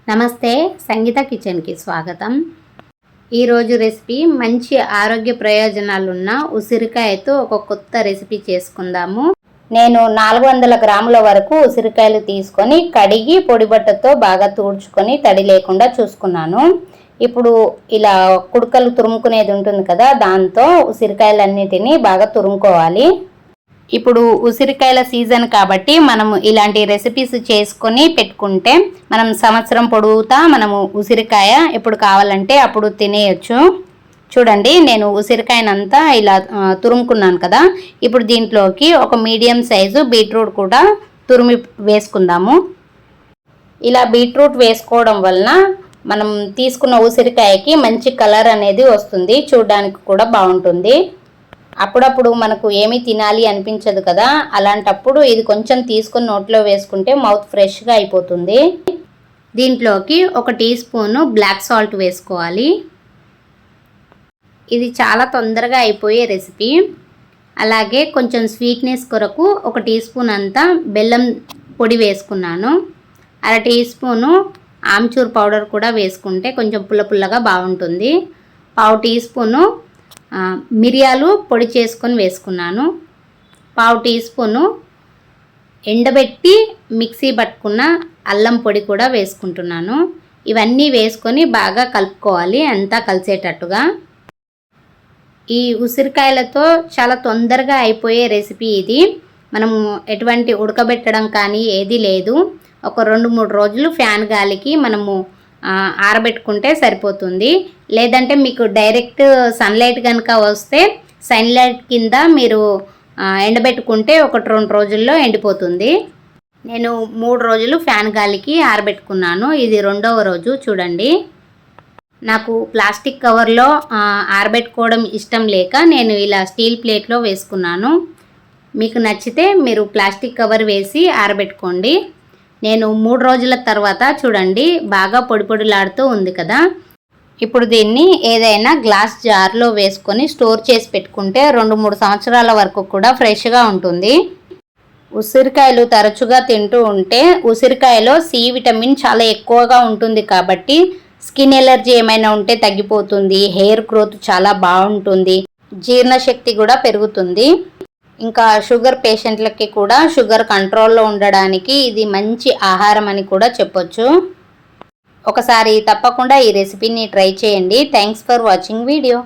నమస్తే, సంగీత కిచెన్కి స్వాగతం. ఈరోజు రెసిపీ మంచి ఆరోగ్య ప్రయోజనాలున్న ఉసిరికాయతో ఒక కొత్త రెసిపీ చేసుకుందాము. నేను 400 గ్రాముల వరకు ఉసిరికాయలు తీసుకొని కడిగి పొడి బట్టతో బాగా తుడుచుకొని తడి లేకుండా చూసుకున్నాను. ఇప్పుడు ఇలా కుడకలు తురుముకునేది ఉంటుంది కదా, దాంతో ఉసిరికాయలన్నిటినీ బాగా తురుముకోవాలి. ఇప్పుడు ఉసిరికాయల సీజన్ కాబట్టి మనము ఇలాంటి రెసిపీస్ చేసుకొని పెట్టుకుంటే మనం సంవత్సరం పొడుగుతా మనము ఉసిరికాయ ఎప్పుడు కావాలంటే అప్పుడు తినేయచ్చు. చూడండి, నేను ఉసిరికాయనంతా ఇలా తురుముకున్నాను కదా. ఇప్పుడు దీంట్లోకి ఒక మీడియం సైజు బీట్రూట్ కూడా తురిమి వేసుకుందాము. ఇలా బీట్రూట్ వేసుకోవడం వలన మనం తీసుకున్న ఉసిరికాయకి మంచి కలర్ అనేది వస్తుంది, చూడడానికి కూడా బాగుంటుంది. అప్పుడప్పుడు మనకు ఏమీ తినాలి అనిపించదు కదా, అలాంటప్పుడు ఇది కొంచెం తీసుకొని నోట్లో వేసుకుంటే మౌత్ ఫ్రెష్గా అయిపోతుంది. దీంట్లోకి 1 టీ స్పూను బ్లాక్ సాల్ట్ వేసుకోవాలి. ఇది చాలా తొందరగా అయిపోయే రెసిపీ. అలాగే కొంచెం స్వీట్నెస్ కొరకు 1 టీ స్పూన్ అంతా బెల్లం పొడి వేసుకున్నాను. 1/2 టీ స్పూను ఆమ్చూర్ పౌడర్ కూడా వేసుకుంటే కొంచెం పుల్లగా బాగుంటుంది. 1/2 టీ స్పూను మిరియాలు పొడి చేసుకొని వేసుకున్నాను. 1/2 టీ స్పూను ఎండబెట్టి మిక్సీ పట్టుకున్న అల్లం పొడి కూడా వేసుకుంటున్నాను. ఇవన్నీ వేసుకొని బాగా కలుపుకోవాలి, అంతా కలిసేటట్టుగా. ఈ ఉసిరికాయలతో చాలా తొందరగా అయిపోయే రెసిపీ ఇది. మనము ఎటువంటి ఉడకబెట్టడం కానీ ఏది లేదు. ఒక 2-3 రోజులు ఫ్యాన్ గాలికి మనము ఆరబెట్టుకుంటే సరిపోతుంది. లేదంటే మీకు డైరెక్ట్ సన్లైట్ కనుక వస్తే సన్లైట్ కింద మీరు ఎండబెట్టుకుంటే 1-2 రోజుల్లో ఎండిపోతుంది. నేను 3 రోజులు ఫ్యాన్ గాలికి ఆరబెట్టుకున్నాను. ఇది 2వ రోజు. చూడండి, నాకు ప్లాస్టిక్ కవర్లో ఆరబెట్టుకోవడం ఇష్టం లేక నేను ఇలా స్టీల్ ప్లేట్లో వేసుకున్నాను. మీకు నచ్చితే మీరు ప్లాస్టిక్ కవర్ వేసి ఆరబెట్టుకోండి. నేను 3 రోజుల తర్వాత చూడండి బాగా పొడిలాడుతూ ఉంది కదా. ఇప్పుడు దీన్ని ఏదైనా గ్లాస్ జార్లో వేసుకొని స్టోర్ చేసి పెట్టుకుంటే 2-3 సంవత్సరాల వరకు కూడా ఫ్రెష్గా ఉంటుంది. ఉసిరికాయలు తరచుగా తింటూ ఉంటే ఉసిరికాయలో సి విటమిన్ చాలా ఎక్కువగా ఉంటుంది కాబట్టి స్కిన్ ఎలర్జీ ఏమైనా ఉంటే తగ్గిపోతుంది, హెయిర్ గ్రోత్ చాలా బాగుంటుంది, జీర్ణశక్తి కూడా పెరుగుతుంది. ఇంకా షుగర్ పేషెంట్లకి కూడా షుగర్ కంట్రోల్లో ఉండడానికి ఇది మంచి ఆహారం అని కూడా చెప్పొచ్చు. ఒకసారి తప్పకుండా ఈ రెసిపీని ట్రై చేయండి. Thanks for watching video.